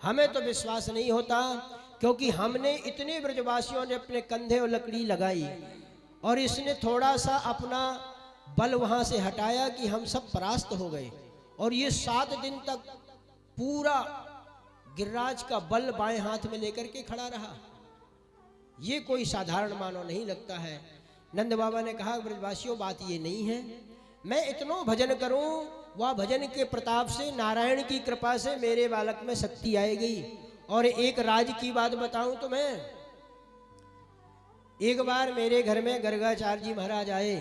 हमें तो विश्वास नहीं होता, क्योंकि हमने इतने ब्रजवासियों ने अपने कंधे और लकड़ी लगाई और इसने थोड़ा सा अपना बल वहां से हटाया कि हम सब परास्त हो गए। और ये 7 दिन तक पूरा गिरिराज का बल बाएं हाथ में लेकर के खड़ा रहा। ये कोई साधारण मानव नहीं लगता है। नंद बाबा ने कहा, ब्रजवासियों बात ये नहीं है, मैं इतनो भजन करूं, वह भजन के प्रताप से, नारायण की कृपा से मेरे बालक में शक्ति आएगी। और एक राज की बात बताऊं तो मैं, एक बार मेरे घर में गर्गाचार्य जी महाराज आए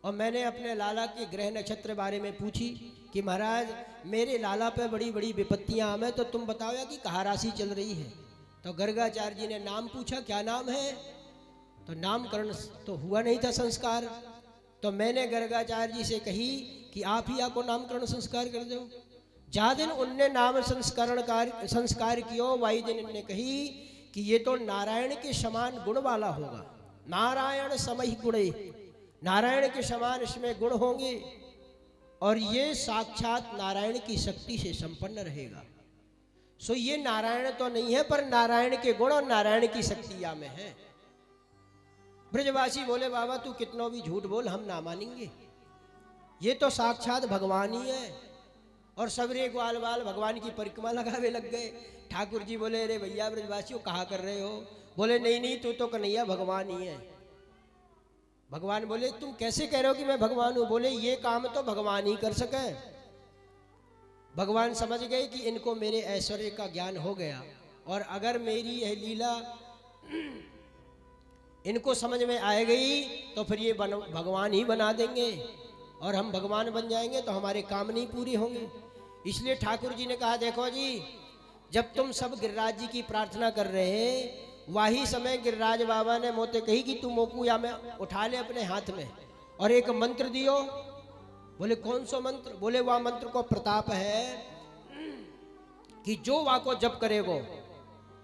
और मैंने अपने लाला के ग्रह नक्षत्र बारे में पूछी कि महाराज मेरे लाला पे बड़ी बड़ी विपत्तियां आवे, तो तुम बताओ या कि कहाँ राशि चल रही है। तो गर्गाचार्य जी ने नाम पूछा, क्या नाम है? तो नामकरण तो हुआ नहीं था संस्कार। तो मैंने गर्गाचार्य जी से कही कि आप ही आपको नामकरण संस्कार कर दो। जा दिन उनने नाम संस्कार किया, वही दिन उनने कही कि ये तो नारायण के समान गुण वाला होगा, नारायण समहि गुणे, नारायण के समान इसमें गुण होंगे और ये साक्षात नारायण की शक्ति से संपन्न रहेगा। सो ये नारायण तो नहीं है, पर नारायण के गुण और नारायण की शक्ति या में है। ब्रजवासी बोले, बाबा तू कितना भी झूठ बोल, हम ना मानेंगे, ये तो साक्षात भगवान ही है। और सबरे ग्वाल बाल भगवान की परिक्रमा लगावे लग गए। ठाकुर जी बोले, अरे भैया ब्रजवासियों कहा कर रहे हो? बोले नहीं नहीं, तू तो कन्हैया भगवान ही है। भगवान बोले, तुम कैसे कह रहे हो कि मैं भगवान हूं? बोले, ये काम तो भगवान ही कर सके। भगवान समझ गए कि इनको मेरे ऐश्वर्य का ज्ञान हो गया, और अगर मेरी यह लीला इनको समझ में आ गई तो फिर ये भगवान ही बना देंगे, और हम भगवान बन जाएंगे तो हमारे काम नहीं पूरे होंगे। इसलिए ठाकुर जी ने कहा, देखो जी, जब तुम सब गिरिराज जी की प्रार्थना कर रहे हैं, वही समय गिरिराज बाबा ने मोते कही कि तू मोकू या में उठा ले अपने हाथ में और एक मंत्र दियो। बोले, कौन सा मंत्र? बोले, वह मंत्र को प्रताप है कि जो वा को जप करेगो,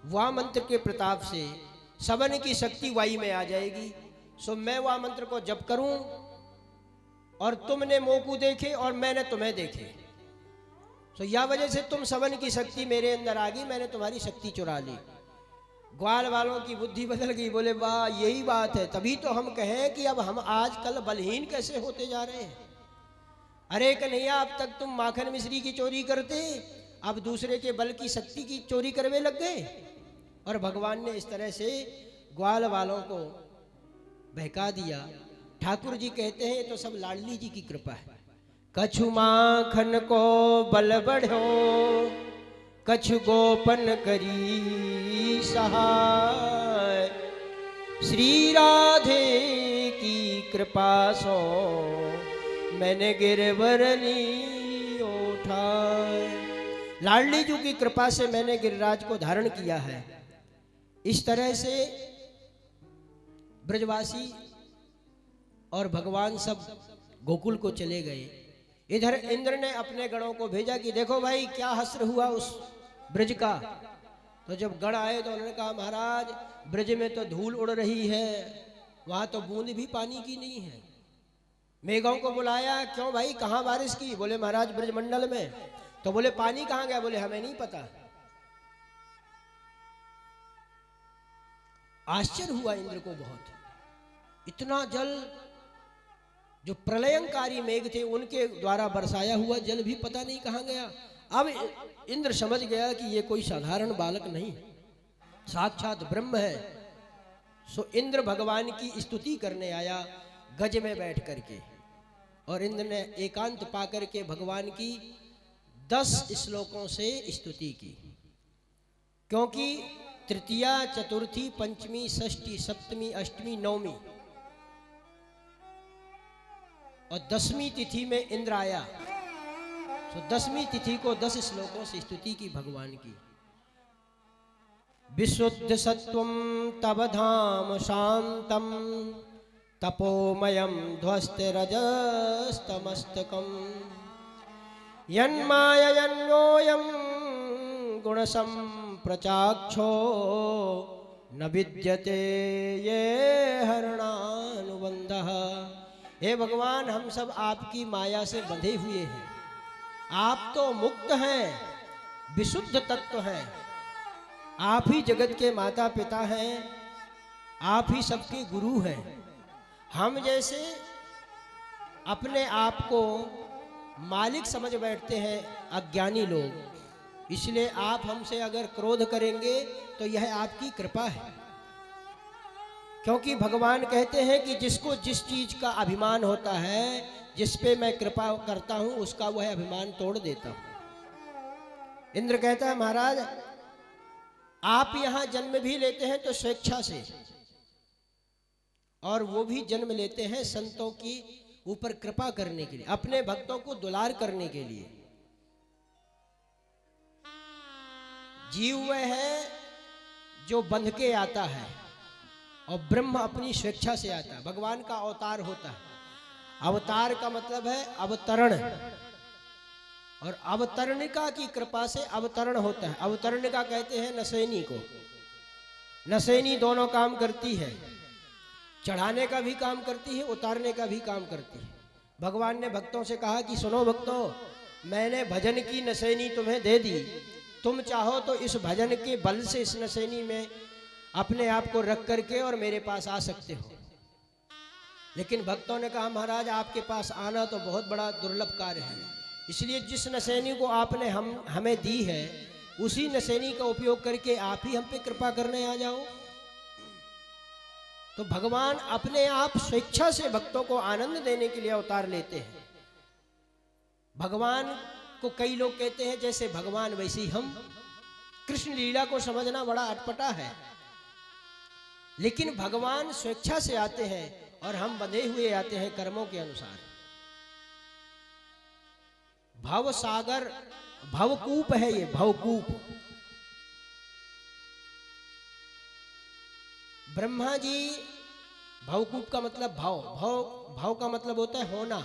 वह मंत्र के प्रताप से सबन की शक्ति वाई में आ जाएगी। सो मैं वह मंत्र को जप करूं और तुमने मोकू देखे और मैंने तुम्हें देखे, सो या वजह से तुम सबन की शक्ति मेरे अंदर आ गई, मैंने तुम्हारी शक्ति चुरा ली। ग्वाल वालों की बुद्धि बदल गई। बोले, वाह यही बात है, तभी तो हम कहें कि अब हम आजकल बलहीन कैसे होते जा रहे हैं। अरे कन्हैया, अब तक तुम माखन मिश्री की चोरी करते, अब दूसरे के बल की शक्ति की चोरी करने लग गए। और भगवान ने इस तरह से ग्वाल वालों को बहका दिया। ठाकुर जी कहते हैं, ये तो सब लाडली जी की कृपा है। कछु माखन को बल बढ़ो, कछु गोपन करी सहाय, श्री राधे की कृपा सो मैंने गिरवर ली उठाए। लाडली जी की कृपा से मैंने गिरिराज को धारण किया है। इस तरह से ब्रजवासी और भगवान सब गोकुल को चले गए। इधर इंद्र ने अपने गणों को भेजा कि देखो भाई क्या हश्र हुआ उस ब्रज का। तो जब गण आए तो उन्होंने कहा, महाराज ब्रज में तो धूल उड़ रही है, वहां तो बूंद भी पानी की नहीं है। मेघों को बुलाया, क्यों भाई कहाँ बारिश की? बोले, महाराज ब्रजमंडल में। तो बोले, पानी कहाँ गया? बोले, हमें नहीं पता। आश्चर्य हुआ इंद्र को बहुत, इतना जल, जो प्रलयंकारी मेघ थे उनके द्वारा बरसाया हुआ जल भी पता नहीं कहाँ गया। अब इंद्र समझ गया कि ये कोई साधारण बालक नहीं, साक्षात ब्रह्म है। सो इंद्र भगवान की स्तुति करने आया गज में बैठ करके, और इंद्र ने एकांत पा करके भगवान की 10 श्लोकों से स्तुति की। क्योंकि तृतीया, चतुर्थी, पंचमी, षष्ठी, सप्तमी, अष्टमी, नवमी और 10वीं तिथि में इंद्र आया। तो 10वीं तिथि को 10 श्लोकों से स्तुति की भगवान की। विशुद्ध सत्वम तव धाम शांतम, तपोमयम ध्वस्त रजस्तमस्तकम, यन्मायन्योयम गुणसम प्रचाक्षो, न विद्यते ये हरणानुबंधः। हे भगवान, हम सब आपकी माया से बंधे हुए हैं, आप तो मुक्त हैं, विशुद्ध तत्व हैं। आप ही जगत के माता पिता हैं, आप ही सबके गुरु हैं। हम जैसे अपने आप को मालिक समझ बैठते हैं अज्ञानी लोग, इसलिए आप हमसे अगर क्रोध करेंगे तो यह आपकी कृपा है। क्योंकि भगवान कहते हैं कि जिसको जिस चीज का अभिमान होता है, जिस पे मैं कृपा करता हूं, उसका वह अभिमान तोड़ देता हूं। इंद्र कहता है महाराज आप यहां जन्म भी लेते हैं तो स्वेच्छा से, और वो भी जन्म लेते हैं संतों की ऊपर कृपा करने के लिए, अपने भक्तों को दुलार करने के लिए। जीव वह है जो बंध के आता है और ब्रह्म अपनी स्वेच्छा से आता है। भगवान का अवतार होता है। अवतार का मतलब है अवतरण, और अवतरणिका की कृपा से अवतरण होता है। अवतरणिका कहते हैं नसैनी को। नसैनी दोनों काम करती है, चढ़ाने का भी काम करती है, उतारने का भी काम करती है। भगवान ने भक्तों से कहा कि सुनो भक्तों, मैंने भजन की नसैनी तुम्हें दे दी, तुम चाहो तो इस भजन के बल से इस नसैनी में अपने आप को रख करके और मेरे पास आ सकते हो। लेकिन भक्तों ने कहा महाराज आपके पास आना तो बहुत बड़ा दुर्लभ कार्य है, इसलिए जिस नसैनी को आपने हमें दी है उसी नसैनी का उपयोग करके आप ही हम पे कृपा करने आ जाओ। तो भगवान अपने आप स्वेच्छा से भक्तों को आनंद देने के लिए अवतार लेते हैं। भगवान को कई लोग कहते हैं जैसे भगवान वैसे ही हम। कृष्ण लीला को समझना बड़ा अटपटा है, लेकिन भगवान स्वेच्छा से आते हैं और हम बंधे हुए आते हैं कर्मों के अनुसार। भव सागर, भवकूप है ये, भवकूप। ब्रह्मा जी, भवकूप का मतलब भाव, भाव का मतलब होता है होना।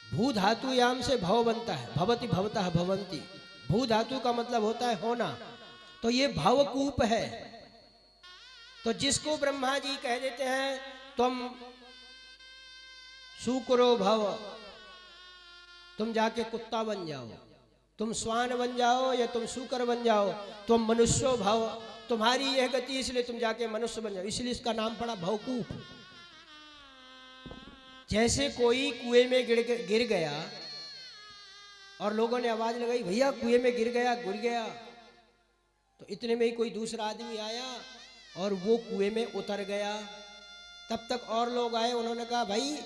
भू धातु याम से भव बनता है, भवति भवतः भवंती। भू धातु का मतलब होता है होना, तो ये भवकूप है। तो जिसको ब्रह्मा जी कह देते हैं तुम शुक्रो भव, तुम जाके कुत्ता बन जाओ, तुम श्वान बन जाओ या तुम शूकर बन जाओ, तुम मनुष्यो भव, तुम्हारी यह गति इसलिए तुम जाके मनुष्य बन जाओ, इसलिए इसका नाम पड़ा भवकूप। जैसे कोई कुएं में गिर गया और लोगों ने आवाज लगाई भैया कुएं में गिर गया, तो इतने में ही कोई दूसरा आदमी आया और वो कुएं में उतर गया। तब तक और लोग आए, उन्होंने कहा भाई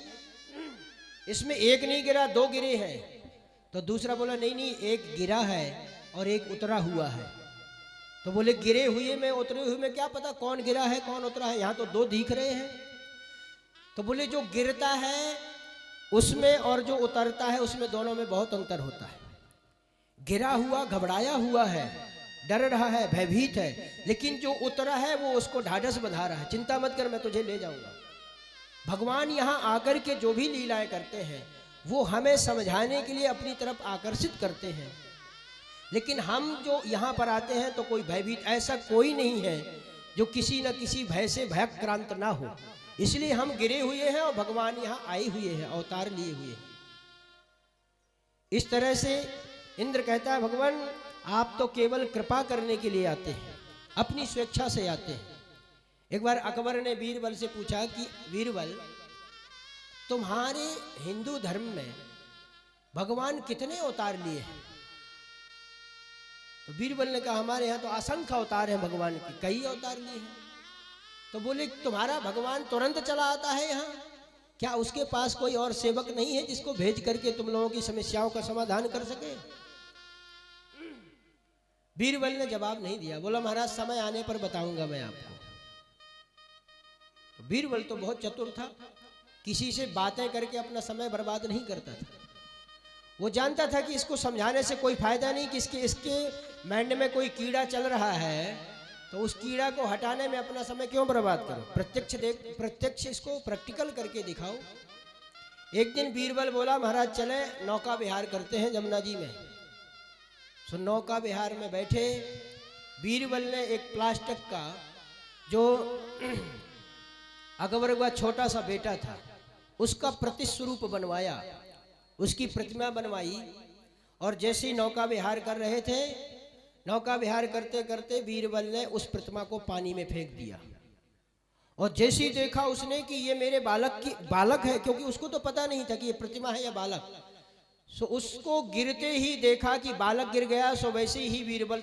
इसमें एक नहीं गिरा, दो गिरे हैं। तो दूसरा बोला नहीं, एक गिरा है और एक उतरा हुआ है। तो बोले गिरे हुए में उतरे हुए में क्या पता कौन गिरा है कौन उतरा है, यहाँ तो दो दिख रहे हैं। तो बोले जो गिरता है उसमें और जो उतरता है उसमें दोनों में बहुत अंतर होता है। गिरा हुआ घबराया हुआ है, डर रहा है, भयभीत है, लेकिन जो उतरा है वो उसको ढाढ़स बंधा रहा है, चिंता मत कर मैं तुझे ले जाऊंगा। भगवान यहाँ आकर के जो भी लीलाएं करते हैं वो हमें समझाने के लिए अपनी तरफ आकर्षित करते हैं। लेकिन हम जो यहाँ पर आते हैं तो कोई भयभीत ऐसा कोई नहीं है जो किसी न किसी भय से भयक्रांत ना हो, इसलिए हम गिरे हुए हैं और भगवान यहाँ आए हुए हैं, अवतार लिए हुए हैं। इस तरह से इंद्र कहता है भगवान आप तो केवल कृपा करने के लिए आते हैं, अपनी स्वेच्छा से आते हैं। एक बार अकबर ने बीरबल से पूछा कि बीरबल तुम्हारे हिंदू धर्म में भगवान कितने अवतार लिए हैं? तो बीरबल ने कहा हमारे यहाँ तो असंख्य अवतार हैं भगवान के, कई अवतार लिए हैं। तो बोले तुम्हारा भगवान तुरंत चला आता है यहाँ, क्या उसके पास कोई और सेवक नहीं है जिसको भेज करके तुम लोगों की समस्याओं का समाधान कर सके? बीरबल ने जवाब नहीं दिया, बोला महाराज समय आने पर बताऊंगा मैं आपको। तो बीरबल तो बहुत चतुर था, किसी से बातें करके अपना समय बर्बाद नहीं करता था। वो जानता था कि इसको समझाने से कोई फायदा नहीं, कि इसके माइंड में कोई कीड़ा चल रहा है तो उस कीड़ा को हटाने में अपना समय क्यों बर्बाद करो, प्रत्यक्ष इसको प्रैक्टिकल करके दिखाओ। एक दिन बीरबल बोला महाराज चले नौका विहार करते हैं जमुना जी में। सो नौका विहार में बैठे, बीरबल ने एक प्लास्टिक का जो अकबर का छोटा सा बेटा था उसका प्रतिस्वरूप बनवाया, उसकी प्रतिमा बनवाई और जैसे ही नौका विहार कर रहे थे, नौका विहार करते करते बीरबल ने उस प्रतिमा को पानी में फेंक दिया। और जैसे ही देखा उसने कि ये मेरे बालक है, क्योंकि उसको तो पता नहीं था कि ये प्रतिमा है या बालक। सो उसको गिरते ही देखा कि बालक गिर गया। सो वैसे ही बीरबल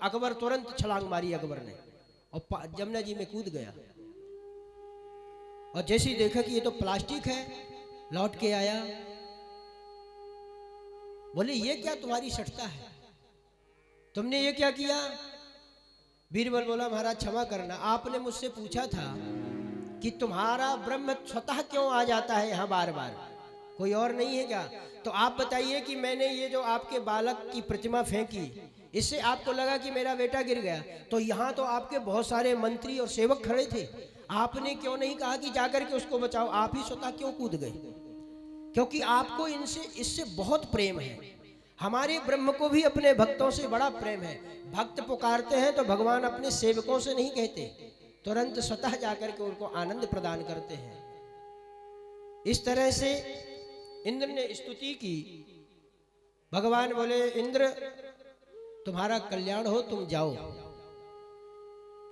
अकबर तुरंत छलांग मारी अकबर ने और जमुना जी में कूद गया। और जैसे ही देखा कि ये तो प्लास्टिक है, लौट के आया, बोले ये क्या तुम्हारी सटता है, तुमने ये क्या किया? बीरबल बोला महाराज क्षमा करना, आपने मुझसे पूछा था कि तुम्हारा ब्रह्म स्वतः क्यों आ जाता है यहाँ बार बार, कोई और नहीं है क्या? तो आप बताइए कि मैंने ये जो आपके बालक की प्रतिमा फेंकी, इससे आपको लगा कि मेरा बेटा गिर गया, तो यहाँ तो आपके बहुत सारे मंत्री और सेवक खड़े थे, आपने क्यों नहीं कहा कि जाकर के उसको बचाओ? आप ही स्वतः क्यों कूद गए? क्योंकि आपको इससे बहुत प्रेम है। हमारे ब्रह्म को भी अपने भक्तों से बड़ा प्रेम है। भक्त पुकारते हैं तो भगवान अपने सेवकों से नहीं कहते, तुरंत स्वतः जाकर के उनको आनंद प्रदान करते हैं। इस तरह से इंद्र ने स्तुति की। भगवान बोले इंद्र तुम्हारा कल्याण हो, तुम जाओ,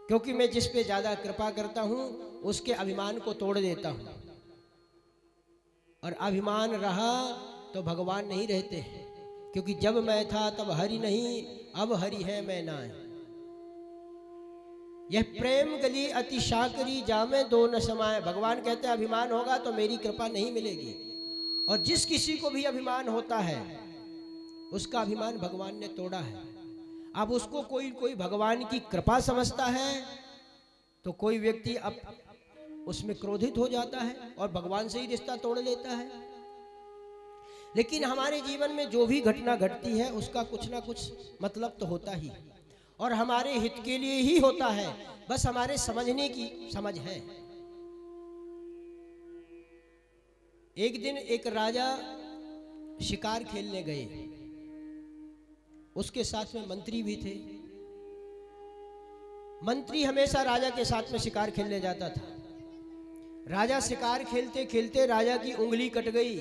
क्योंकि मैं जिस पे ज्यादा कृपा करता हूं उसके अभिमान को तोड़ देता हूं, और अभिमान रहा तो भगवान नहीं रहते, क्योंकि जब मैं था तब हरि नहीं, अब हरि है मैं ना। यह प्रेम गली अति शाकरी जामे दो न समाए। भगवान कहते हैं अभिमान होगा तो मेरी कृपा नहीं मिलेगी। और जिस किसी को भी अभिमान होता है उसका अभिमान भगवान ने तोड़ा है। अब उसको कोई भगवान की कृपा समझता है तो कोई व्यक्ति अब उसमें क्रोधित हो जाता है और भगवान से ही रिश्ता तोड़ लेता है। लेकिन हमारे जीवन में जो भी घटना घटती है उसका कुछ ना कुछ मतलब तो होता ही, और हमारे हित के लिए ही होता है, बस हमारे समझने की समझ है। एक दिन एक राजा शिकार खेलने गए, उसके साथ में मंत्री भी थे। मंत्री हमेशा राजा के साथ में शिकार खेलने जाता था। राजा शिकार खेलते खेलते राजा की उंगली कट गई,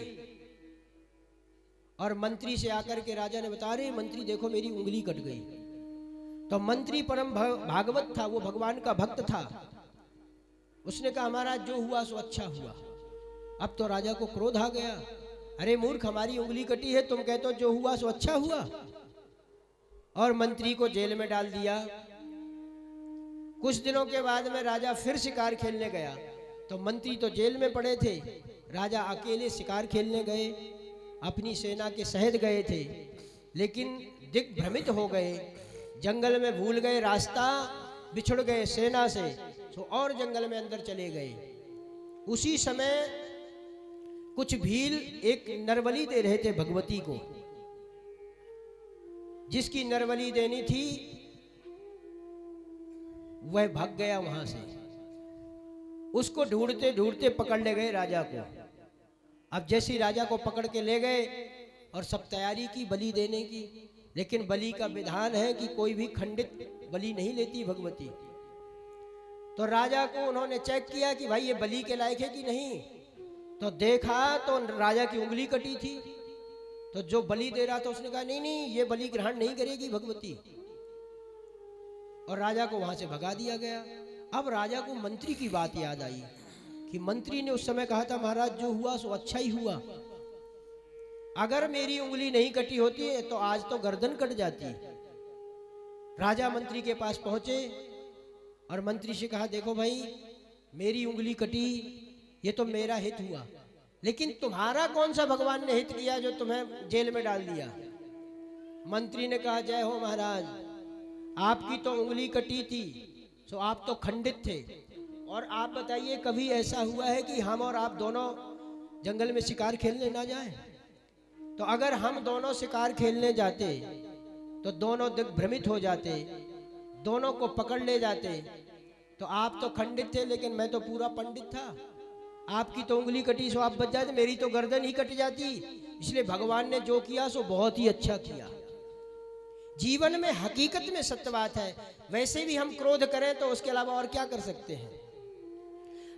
और मंत्री से आकर के राजा ने बताया रे मंत्री देखो मेरी उंगली कट गई। तो मंत्री परम भागवत था, वो भगवान का भक्त था। उसने कहा महाराज जो हुआ सो अच्छा हुआ। अब तो राजा को क्रोध आ गया, अरे मूर्ख हमारी उंगली कटी है, तुम कहते हो जो हुआ सो अच्छा हुआ। और मंत्री को जेल में डाल दिया। कुछ दिनों के बाद में राजा फिर शिकार खेलने गया, तो मंत्री तो जेल में पड़े थे, राजा अकेले शिकार खेलने गए, अपनी सेना के सहित गए थे, लेकिन दिग्भ्रमित हो गए, जंगल में भूल गए रास्ता, बिछुड़ गए सेना से, तो और जंगल में अंदर चले गए। उसी समय कुछ भील एक नरबली दे रहे थे भगवती को। जिसकी नरबली देनी थी वह भाग गया वहां से। उसको ढूंढते ढूंढते पकड़ ले गए राजा को। अब जैसे राजा को पकड़ के ले गए और सब तैयारी की बलि देने की, लेकिन बलि का विधान है कि कोई भी खंडित बलि नहीं लेती भगवती। तो राजा को उन्होंने चेक किया कि भाई ये बलि के लायक है कि नहीं, तो देखा तो राजा की उंगली कटी थी। तो जो बलि दे रहा था उसने कहा नहीं नहीं ये बलि ग्रहण नहीं करेगी भगवती, और राजा को वहां से भगा दिया गया। अब राजा को मंत्री की बात याद आई कि मंत्री ने उस समय कहा था महाराज जो हुआ सो अच्छा ही हुआ, अगर मेरी उंगली नहीं कटी होती है तो आज तो गर्दन कट जाती। राजा मंत्री के पास पहुंचे और मंत्री से कहा देखो भाई मेरी उंगली कटी, ये तो मेरा हित हुआ, लेकिन तुम्हारा कौन सा भगवान ने हित किया जो तुम्हें जेल में डाल दिया। मंत्री ने कहा जय हो महाराज, आपकी तो उंगली कटी थी सो आप तो खंडित थे, और आप बताइए कभी ऐसा हुआ है कि हम और आप दोनों जंगल में शिकार खेलने ना जाएं? तो अगर हम दोनों शिकार खेलने जाते तो दोनों दिग्भ्रमित हो जाते, दोनों को पकड़ ले जाते। तो आप तो खंडित थे लेकिन मैं तो पूरा पंडित था। आपकी तो उंगली कटी सो आप बच जाते, मेरी तो गर्दन ही कट जाती। इसलिए भगवान ने जो किया सो बहुत ही अच्छा किया। जीवन में हकीकत में सत्य बात है। वैसे भी हम क्रोध करें तो उसके अलावा और क्या कर सकते हैं।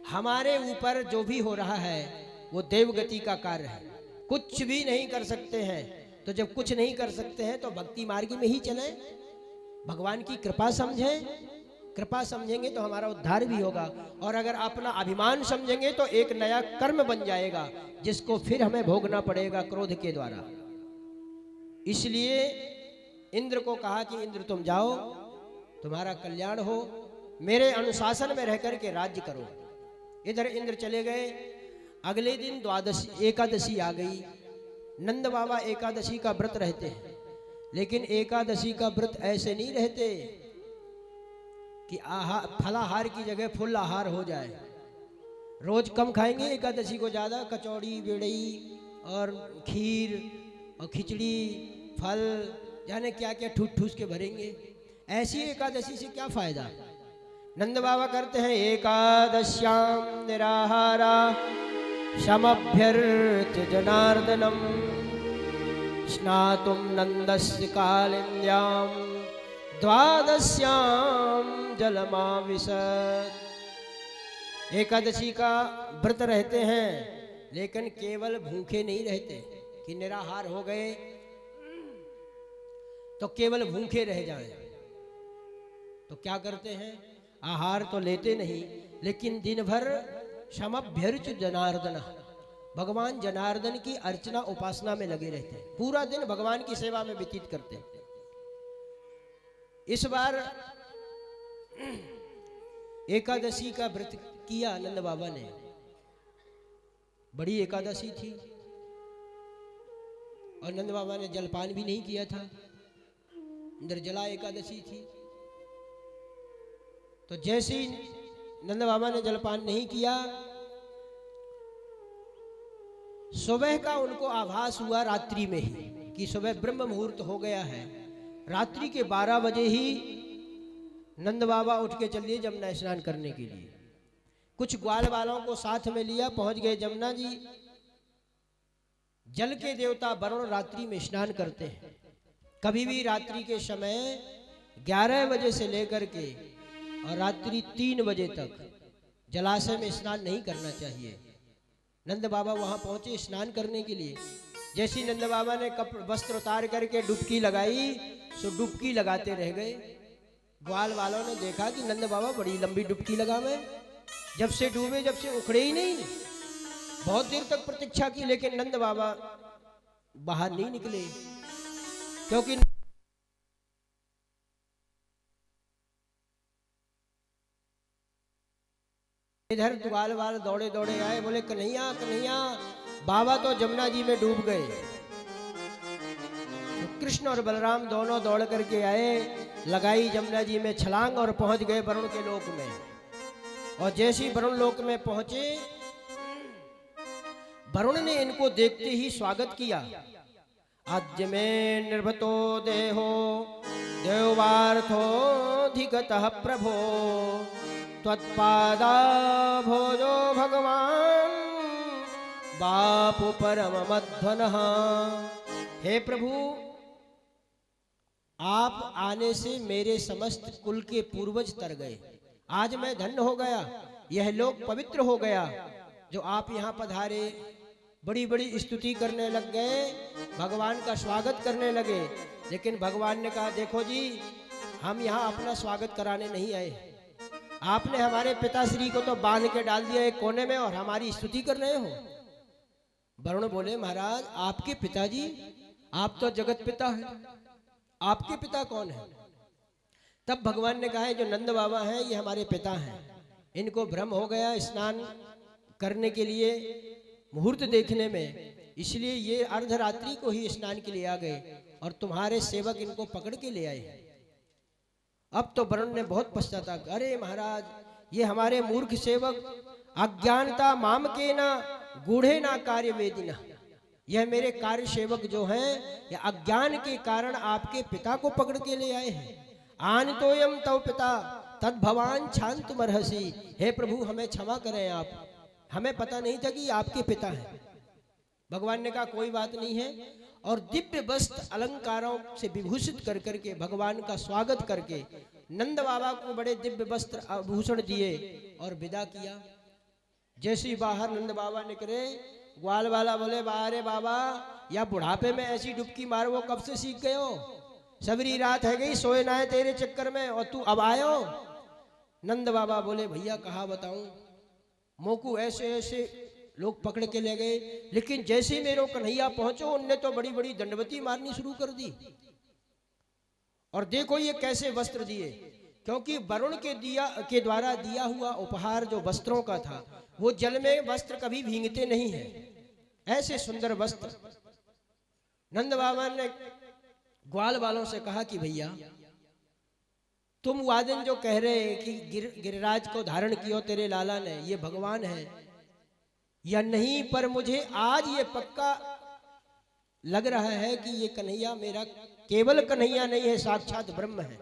हमारे ऊपर जो भी हो रहा है वो देवगति का कार्य है, कुछ भी नहीं कर सकते हैं। तो जब कुछ नहीं कर सकते हैं तो भक्ति मार्ग में ही चलें, भगवान की कृपा समझें। कृपा समझेंगे तो हमारा उद्धार भी होगा, और अगर अपना अभिमान समझेंगे तो एक नया कर्म बन जाएगा जिसको फिर हमें भोगना पड़ेगा क्रोध के द्वारा। इसलिए इंद्र को कहा कि इंद्र तुम जाओ, तुम्हारा कल्याण हो, मेरे अनुशासन में रह करके राज्य करो। इधर इंद्र चले गए। अगले दिन द्वादशी एकादशी आ गई। नंद बाबा एकादशी का व्रत रहते हैं, लेकिन एकादशी का व्रत ऐसे नहीं रहते कि फलाहार की जगह फुल आहार हो जाए। रोज कम खाएंगे, एकादशी को ज्यादा कचौड़ी बेड़ई और खीर और खिचड़ी फल जाने क्या क्या ठूस ठूस के भरेंगे। ऐसी एकादशी से क्या फायदा। नंद बाबा करते हैं एकादश्याम निराहारा समभ्यर्थ जनार्दनम स्नातुम नंदस्य कालिंद्याम द्वादश्याम जलमाविशत्। एकादशी का व्रत रहते हैं, लेकिन केवल भूखे नहीं रहते कि निराहार हो गए तो केवल भूखे रह जाएं। तो क्या करते हैं, आहार तो लेते नहीं, लेकिन दिन भर समभ्यर्च जनार्दन, भगवान जनार्दन की अर्चना उपासना में लगे रहते हैं। पूरा दिन भगवान की सेवा में व्यतीत करते हैं। इस बार एकादशी का व्रत किया नंद बाबा ने। बड़ी एकादशी थी और नंद बाबा ने जलपान भी नहीं किया था। निर्जला एकादशी थी। तो जैसे ही नंद बाबा ने जलपान नहीं किया, सुबह का उनको आभास हुआ रात्रि में ही कि सुबह ब्रह्म मुहूर्त हो गया है। रात्रि के 12 बजे ही नंद बाबा उठ के चल दिए जमुना स्नान करने के लिए। कुछ ग्वाल वालों को साथ में लिया, पहुंच गए जमुना जी। जल के देवता वरुण रात्रि में स्नान करते हैं। कभी भी रात्रि के समय 11 बजे से लेकर के और रात्रि 3 बजे तक जलाशय में स्नान नहीं करना चाहिए। नंद बाबा वहां पहुंचे स्नान करने के लिए। जैसे नंद बाबा ने वस्त्र उतार करके डुबकी लगाई, सो डुबकी लगाते रह गए। ग्वाल वालों ने देखा कि नंद बाबा बड़ी लंबी डुबकी लगावे, जब से डूबे जब से उखड़े ही नहीं। बहुत देर तक प्रतीक्षा की, लेकिन नंद बाबा बाहर नहीं निकले, क्योंकि इधर ग्वाल वाल दौड़े दौड़े आए, बोले कन्हैया कन्हैया, बाबा तो जमुना जी में डूब गए। तो कृष्ण और बलराम दोनों दौड़ करके आए, लगाई जमुना जी में छलांग और पहुंच गए वरुण के लोक में। और जैसे ही वरुण लोक में पहुंचे, वरुण ने इनको देखते ही स्वागत किया। आद्य में निर्भतो देहो देवार्थोऽधिगतः प्रभो त्वत्पादा भोजो भगवान बापु परम मध्वनः। हे प्रभु, आप आने से मेरे समस्त कुल के पूर्वज तर गए। आज मैं धन्य हो गया, यह लोक पवित्र हो गया जो आप यहाँ पधारे। बड़ी बड़ी स्तुति करने लग गए, भगवान का स्वागत करने लगे। लेकिन भगवान ने कहा, देखो जी, हम यहाँ अपना स्वागत कराने नहीं आए। आपने हमारे पिताश्री को तो बांध के डाल दिया एक कोने में और हमारी स्तुति कर रहे हो। वरुण बोले, महाराज आपके पिताजी, आप तो जगत पिता हैं, आपके पिता कौन है? तब भगवान ने कहा है, जो नंद बाबा हैं ये हमारे पिता हैं। इनको भ्रम हो गया स्नान करने के लिए, मुहूर्त देखने में, इसलिए ये अर्धरात्रि को ही स्नान के लिए आ गए और तुम्हारे सेवक इनको पकड़ के ले आए। अब तो वरुण ने बहुत पश्चाताप, अरे महाराज, ये हमारे मूर्ख सेवक अज्ञानता माम के ना गूढ़े ना कार्य वेदिना, यह मेरे कार्य सेवक जो हैं ये अज्ञान के कारण आपके पिता को पकड़ के ले आए हैं। आन तोयम तव पिता तद भवान शांत मरहसी। हे प्रभु, हमें क्षमा करें, आप, हमें पता नहीं था कि आपके पिता हैं। भगवान ने कहा कोई बात नहीं है, और दिव्य वस्त्र अलंकारों से विभूषित कर करके भगवान का स्वागत करके नंद बाबा को बड़े दिव्य वस्त्र आभूषण दिए और विदा किया। जैसे ही बाहर नंद बाबा निकले, ग्वाल वाला बोले, बारे बाबा या बुढ़ापे में ऐसी डुबकी मारो, वो कब से सीख गए हो? सबरी रात है गई, सोए ना है तेरे चक्कर में, और तू अब आयो। नंद बाबा बोले भैया कहा बताऊं, मोकू ऐसे ऐसे लोग पकड़ के ले गए, लेकिन जैसे ही मेरे कन्हैया पहुंचो उनने तो बड़ी बड़ी दंडवती मारनी शुरू कर दी। और देखो ये कैसे वस्त्र दिए, क्योंकि वरुण के द्वारा दिया हुआ उपहार जो वस्त्रों का था, वो जल में वस्त्र कभी भींगते नहीं है, ऐसे सुंदर वस्त्र। नंद बाबा ने ग्वाल वालों से कहा कि भैया तुम वादन जो कह रहे हैं कि गिरिराज को धारण किया तेरे लाला ने, ये भगवान है या नहीं, पर मुझे आज ये पक्का लग रहा है कि ये कन्हैया मेरा केवल कन्हैया नहीं है, साक्षात ब्रह्म है।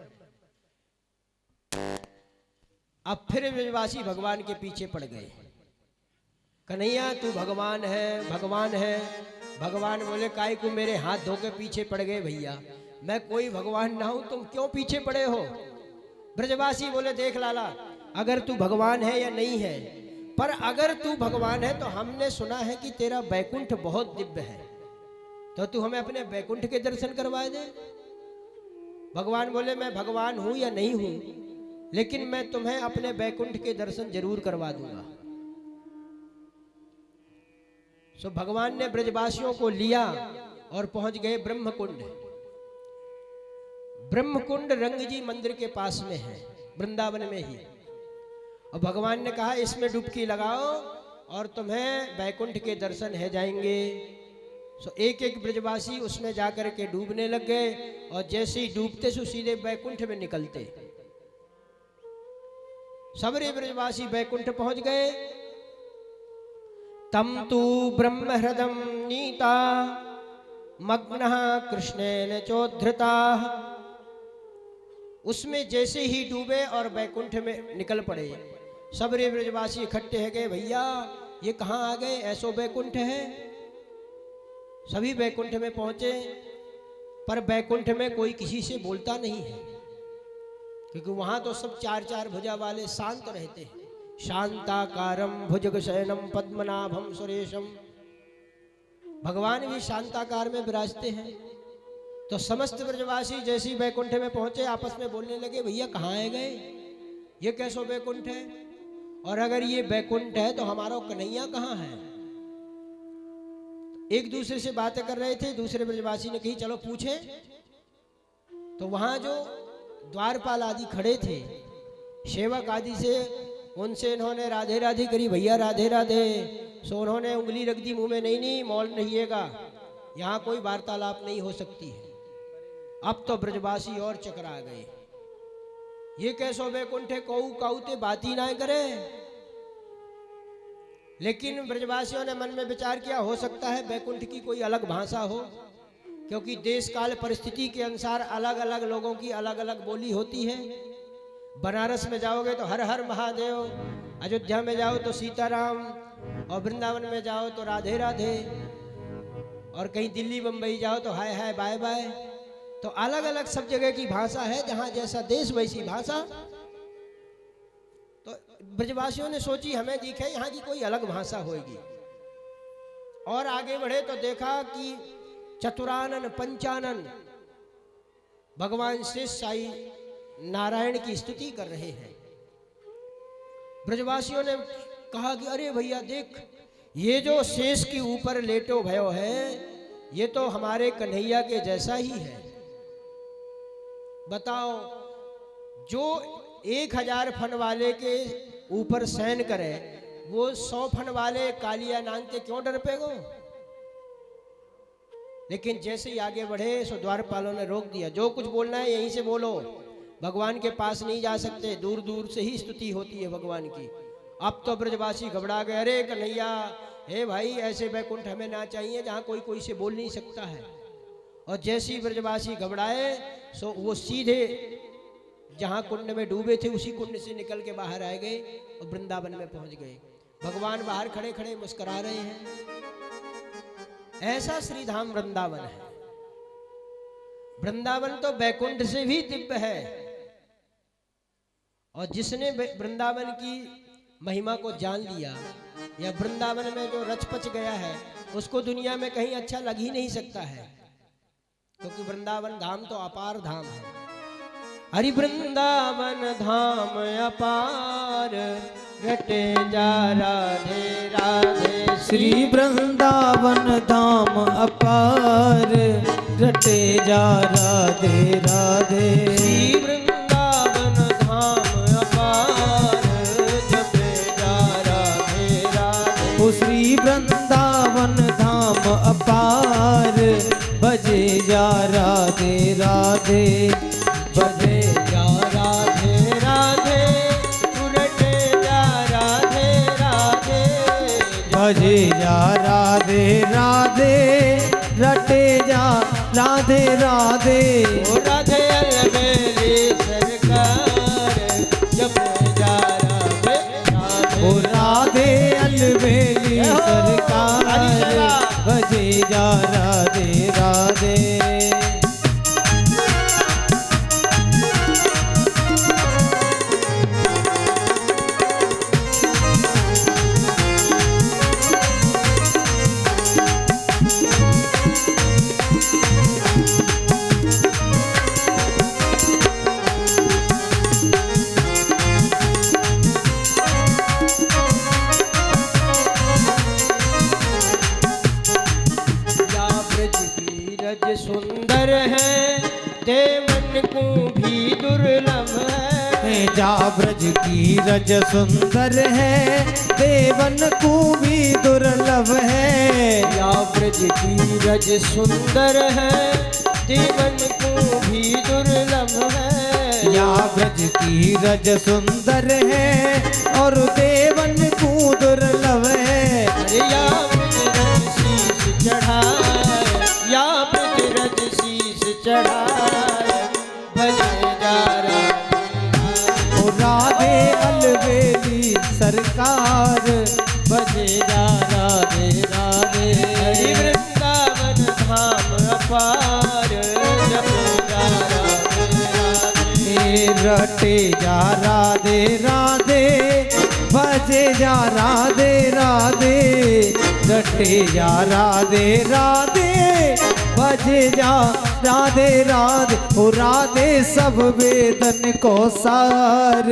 अब फिर ब्रजवासी भगवान के पीछे पड़ गए, कन्हैया तू भगवान है, भगवान है। भगवान बोले काय को मेरे हाथ धो के पीछे पड़ गए भैया, मैं कोई भगवान ना हूं, तुम क्यों पीछे पड़े हो? ब्रजवासी बोले देख लाला, अगर तू भगवान है या नहीं है, पर अगर तू भगवान है तो हमने सुना है कि तेरा बैकुंठ बहुत दिव्य है, तो तू हमें अपने बैकुंठ के दर्शन करवाए दे। भगवान बोले मैं भगवान हूं या नहीं हूं, लेकिन मैं तुम्हें अपने बैकुंठ के दर्शन जरूर करवा दूंगा। सो भगवान ने ब्रजवासियों को लिया और पहुंच गए ब्रह्मकुंड। ब्रह्मकुंड रंग जी मंदिर के पास में है, वृंदावन में ही। और भगवान ने कहा इसमें डुबकी लगाओ और तुम्हें बैकुंठ के दर्शन है जाएंगे। सो एक एक ब्रजवासी उसमें जाकर के डूबने लग गए, और जैसे ही डूबते सो सीधे बैकुंठ में निकलते। सबरे ब्रजवासी बैकुंठ पहुंच गए। तम तू ब्रह्म हृदम नीता मग्नः कृष्णेन चोद्धृता। उसमें जैसे ही डूबे और बैकुंठ में निकल पड़े, सबरे ब्रजवासी इकट्ठे है गए, भैया ये कहाँ आ गए, ऐसो बैकुंठ है। सभी बैकुंठ में पहुंचे, पर बैकुंठ में कोई किसी से बोलता नहीं है, क्योंकि वहां तो सब चार चार भुजा वाले शांत रहते हैं। शांताकारम भुजगशयनम पद्मनाभम सुरेशम। भगवान भी शांताकार में विराजते हैं। तो समस्त ब्रजवासी जैसी बैकुंठ में पहुंचे आपस में बोलने लगे, भैया कहाँ आए गए, ये कैसो बैकुंठ है, और अगर ये बैकुंठ है तो हमारा कन्हैया कहाँ है। एक दूसरे से बातें कर रहे थे। दूसरे ब्रजवासी ने कही चलो पूछे। तो वहां जो द्वारपाल आदि खड़े थे, सेवक आदि से, उनसे इन्होंने राधे राधे करी, भैया राधे राधे। सो उन्होंने उंगली रख दी मुंह में, नहीं नहीं मौन रहिएगा, यहाँ कोई वार्तालाप नहीं हो सकती है। अब तो ब्रजवासी और चकरा गए, ये कैसो बैकुंठ है, कऊ काउते बात ही ना करे। लेकिन ब्रजवासियों ने मन में विचार किया, हो सकता है बैकुंठ की कोई अलग भाषा हो, क्योंकि देश काल परिस्थिति के अनुसार अलग अलग लोगों की अलग अलग बोली होती है। बनारस में जाओगे तो हर हर महादेव, अयोध्या में जाओ तो सीताराम, और वृंदावन में जाओ तो राधे राधे, और कहीं दिल्ली बम्बई जाओ तो हाय हाय बाय बाय। तो अलग अलग सब जगह की भाषा है, जहां जैसा देश वैसी भाषा। तो ब्रजवासियों ने सोची हमें दिखे यहाँ की कोई अलग भाषा होगी, और आगे बढ़े तो देखा कि चतुरानन पंचानन भगवान शेष साई नारायण की स्तुति कर रहे हैं। ब्रजवासियों ने कहा कि अरे भैया देख, ये जो शेष के ऊपर लेटो भयो है, ये तो हमारे कन्हैया के जैसा ही है। बताओ, जो 1000 फन वाले के ऊपर शयन करे, वो 100 फन वाले कालिया नानते क्यों डर पेगो। लेकिन जैसे ही आगे बढ़े सो द्वारपालों ने रोक दिया, जो कुछ बोलना है यहीं से बोलो, भगवान के पास नहीं जा सकते, दूर दूर से ही स्तुति होती है भगवान की। अब तो ब्रजवासी घबरा गए, अरे कन्हैया हे भाई, ऐसे बैकुंठ हमें ना चाहिए जहाँ कोई कोई से बोल नहीं सकता है। और जैसे ही ब्रजवासी घबराए सो वो सीधे जहाँ कुंड में डूबे थे उसी कुंड से निकल के बाहर आ गए और वृंदावन में पहुंच गए। भगवान बाहर खड़े खड़े मुस्कुरा रहे हैं। ऐसा श्रीधाम वृंदावन है। वृंदावन तो बैकुंठ से भी दिव्य है, और जिसने वृंदावन की महिमा को जान लिया, या वृंदावन में जो रच पच गया है, उसको दुनिया में कहीं अच्छा लग ही नहीं सकता है, क्योंकि वृंदावन धाम तो अपार धाम है। हरि वृंदावन धाम अपार, रटे जा राधे राधे। श्री वृंदावन धाम अपार, रटे जा राधे राधे। श्री वृंदावन धाम अपार, जपे जा राधे राधे। ओ श्री वृंदावन धाम अपार, भजे जा राधे राधे। भजे जा राधे राधे, उरटे जा राधे राधे। भजे जा राधे राधे, रटे जा राधे राधे। ओ राधे अलबेली सरकार, जपे जा राधे राधे। ओ राधे अलबेली सरकार, भजे जा राधे राधे। सुंदर है, देवन को भी दुर्लभ है। जा ब्रज की रज सुंदर है, देवन को भी दुर्लभ है। या ब्रज की रज सुंदर है, देवन को भी दुर्लभ है। या ब्रज की रज सुंदर है, और देवन को दुर्लभ है। अरे या ब्रज रज शीश चढ़ाए, या ब्रज रज शीश चढ़ाए, भजे जा राधे। ओ राधे अलबेली सरकार, भजे जा राधे राधे। हरि वृंदावन धाम अपार, जपे जा राधे राधे। रटे जा राधे राधे, भजे जा राधे राधे। रटे जा राधे राधे, भजे जा राधे राधे। ओ राधे सब वेदन को सार,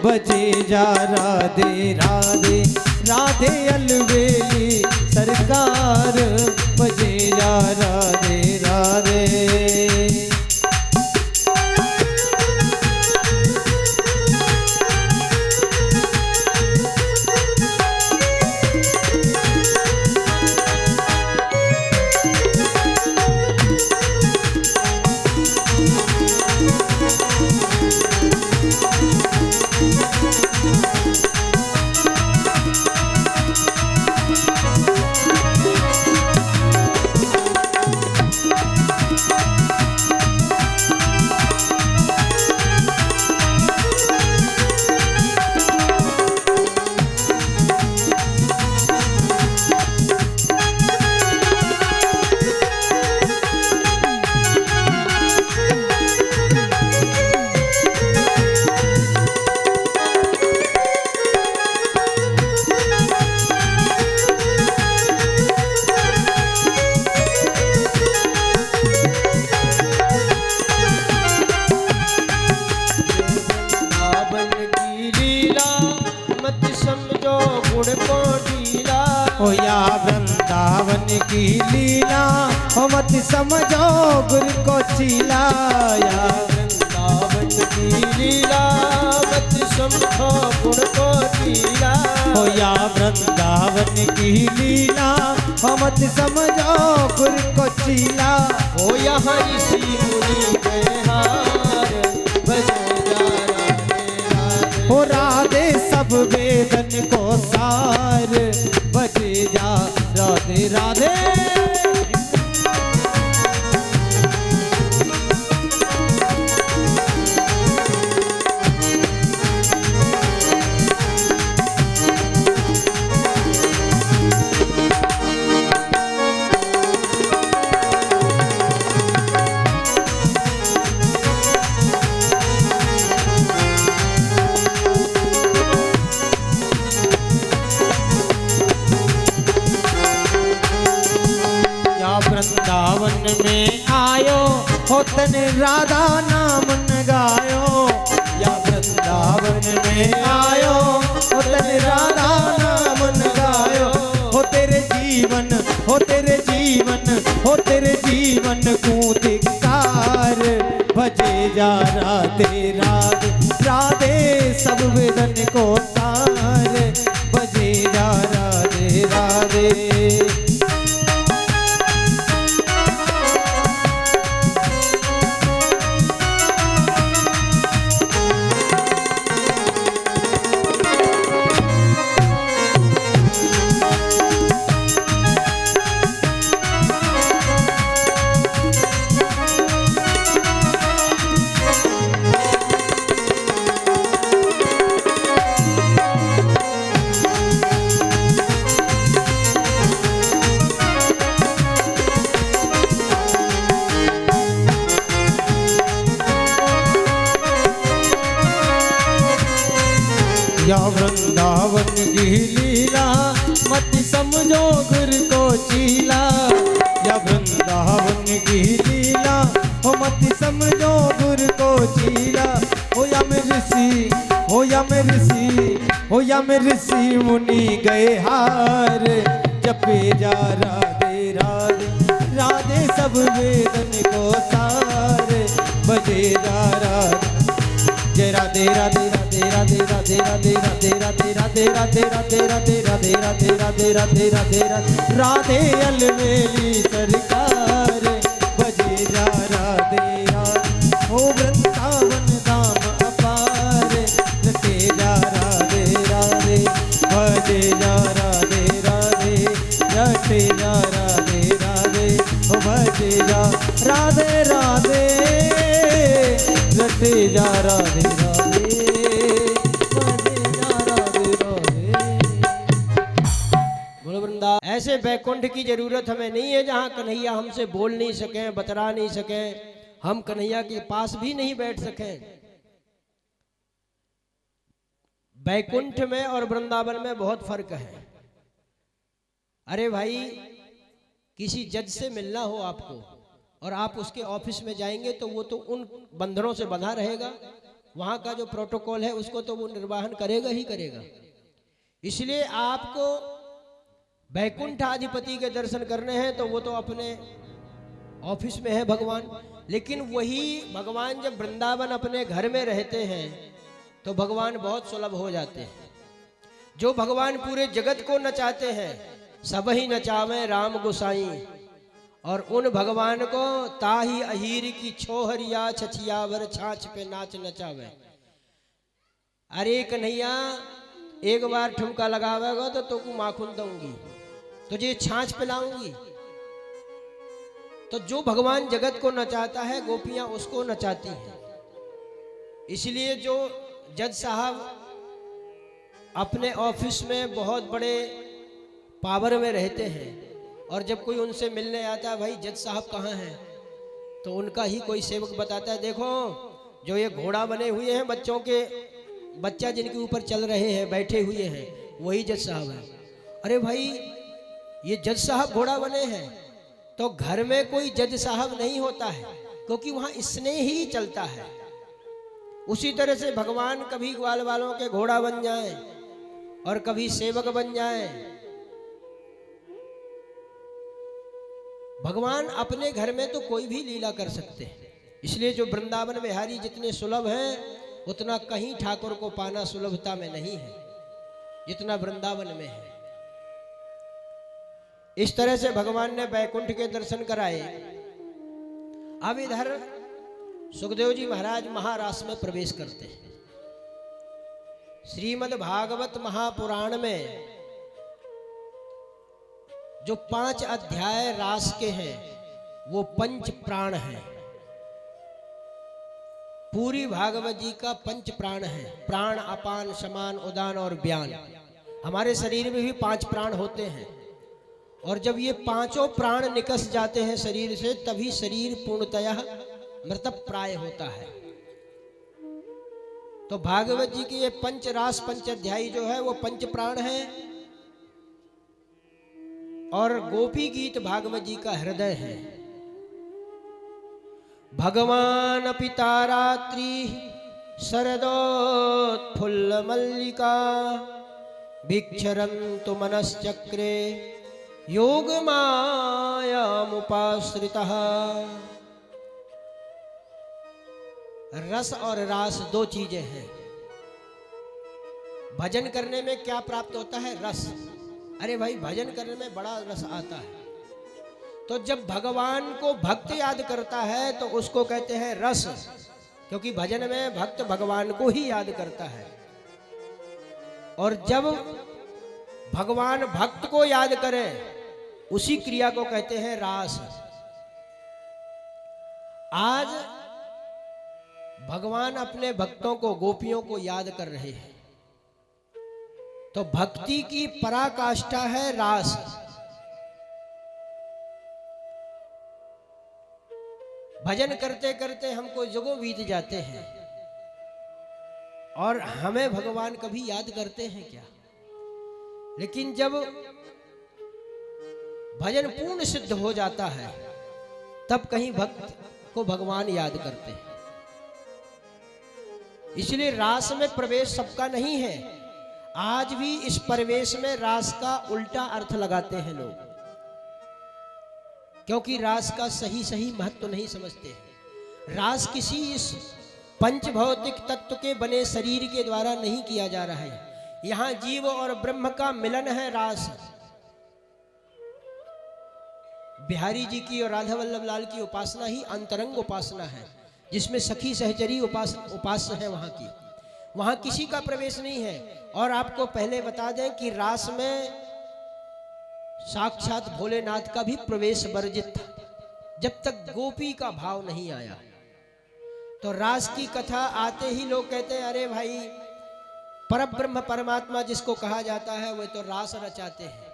भजे जा राधे राधे। राधे अलबेली सरकार, भजे जा राधे राधे। हो या वृंदावन की लीला, हो मत समझो गुरु को चीला। या वृंदावन की लीला, मत समझो गुण को चीला। हो या वृंदावन की लीला, हो मत समझो गुरु को चीला। हो यहाँ ऋषि मुनि के हार, भजे जा राधे राधे। हो राधे सब वेदन को सार, भजे जा राधे राधे। तन राधा नाम न गायो या वृंदावन में आयो हो तन राधा नाम न गायो हो तेरे जीवन हो तेरे जीवन हो तेरे जीवन को धिक्कार भजे जा राधे राधे राधे सब वेदन को तार भजे जा राधे राधे या वृंदावन की लीला मत समझो गुर को चीला या वृंदावन की लीला हो मत समझो गुर को चीला हो या में ऋषि हो या में ऋषि हो या में ऋषि मुनि गए हार जपे जा राधे राधे राधे सब वेदन को सार बजे जा राधे जय राधे राधे राधे राधे राधे राधे राधे राधे राधे राधे राधे राधे राधे राधे राधे राधे राधे राधे अलवेली सरकार बजे जा राधे राधे हो वृंदावन धाम अपार रटे जा राधे राधे बजे जा राधे राधे रटे जा राधे राधे हो बजे जा राधे राधे रटे जा राधे राधे बजे जा राधे राधे। बोलो वृंदावन। ऐसे बैकुंठ की जरूरत हमें नहीं है जहाँ कन्हैया हमसे बोल नहीं सके, बतरा नहीं सके, हम कन्हैया के पास भी नहीं बैठ सके। बैकुंठ में और वृंदावन में बहुत फर्क है। अरे भाई, किसी जज से मिलना हो आपको और आप उसके ऑफिस में जाएंगे तो वो तो उन बंधनों से बंधा रहेगा, वहाँ का जो प्रोटोकॉल है उसको तो वो निर्वाहन करेगा ही करेगा। इसलिए आपको बैकुंठ अधिपति के दर्शन करने हैं तो वो तो अपने ऑफिस में है भगवान, लेकिन वही भगवान जब वृंदावन अपने घर में रहते हैं तो भगवान बहुत सुलभ हो जाते हैं। जो भगवान पूरे जगत को नचाते हैं, सब ही नचावे राम गोसाई, और उन भगवान को ताही अहीर की छोहरिया छछियावर छाछ पे नाच नचावे। अरे कन्हैया, एक बार ठुमका लगावेगा तो तुमको माखून दूंगी, तुझे छाछ पिलाऊंगी। तो जो भगवान जगत को नचाता है, गोपियां उसको नचाती हैं। इसलिए जो जज साहब अपने ऑफिस में बहुत बड़े पावर में रहते हैं और जब कोई उनसे मिलने आता है, भाई जज साहब कहाँ हैं, तो उनका ही कोई सेवक बताता है, देखो जो ये घोड़ा बने हुए हैं, बच्चों के बच्चा जिनके ऊपर चल रहे हैं, बैठे हुए हैं, वही जज साहब हैं। अरे भाई, ये जज साहब घोड़ा बने हैं तो घर में कोई जज साहब नहीं होता है, क्योंकि वहाँ स्नेह ही चलता है। उसी तरह से भगवान कभी ग्वाल वालों के घोड़ा बन जाए और कभी सेवक बन जाए। भगवान अपने घर में तो कोई भी लीला कर सकते हैं। इसलिए जो वृंदावन बिहारी जितने सुलभ हैं, उतना कहीं ठाकुर को पाना सुलभता में नहीं है जितना वृंदावन में है। इस तरह से भगवान ने बैकुंठ के दर्शन कराए। अब इधर सुखदेव जी महाराज महारास में प्रवेश करते हैं। श्रीमद् भागवत महापुराण में जो 5 अध्याय रास के हैं वो पंच प्राण हैं। पूरी भागवत जी का पंच प्राण है, प्राण, अपान, समान, उदान और व्यान। हमारे शरीर में भी 5 प्राण होते हैं, और जब ये 5 प्राण निकस जाते हैं शरीर से, तभी शरीर पूर्णतया मृत प्राय होता है। तो भागवत जी की ये पंचरास पंच अध्यायी जो है वो पंच प्राण है, और गोपी गीत भागवत जी का हृदय है। भगवान पिता रात्रि शरदोत्फुल्ल मल्लिका भिक्षरन्तु मनश्चक्रे योग मायामुपाश्रितः। रस और रास दो चीजें हैं। भजन करने में क्या प्राप्त होता है? रस। अरे भाई, भजन करने में बड़ा रस आता है। तो जब भगवान को भक्त याद करता है तो उसको कहते हैं रस, क्योंकि भजन में भक्त भगवान को ही याद करता है। और जब भगवान भक्त को याद करे उसी क्रिया को कहते हैं रास। आज भगवान अपने भक्तों को, गोपियों को याद कर रहे हैं, तो भक्ति की पराकाष्ठा है रास। भजन करते करते हमको युगों बीत जाते हैं और हमें भगवान कभी याद करते हैं क्या? लेकिन जब भजन पूर्ण सिद्ध हो जाता है तब कहीं भक्त को भगवान याद करते हैं। इसलिए रास में प्रवेश सबका नहीं है। आज भी इस प्रवेश में रास का उल्टा अर्थ लगाते हैं लोग, क्योंकि रास का सही सही महत्व नहीं समझते हैं। रास किसी इस पंच भौतिक तत्व के बने शरीर के द्वारा नहीं किया जा रहा है। यहां जीव और ब्रह्म का मिलन है रास। बिहारी जी की और राधा वल्लभ लाल की उपासना ही अंतरंग उपासना है, जिसमें सखी सहचरी उपास्य है वहां की। वहां किसी का प्रवेश नहीं है। और आपको पहले बता दें कि रास में साक्षात भोलेनाथ का भी प्रवेश वर्जित था, जब तक गोपी का भाव नहीं आया। तो रास की कथा आते ही लोग कहते हैं अरे भाई, परब्रह्म परमात्मा जिसको कहा जाता है वे तो रास रचाते हैं।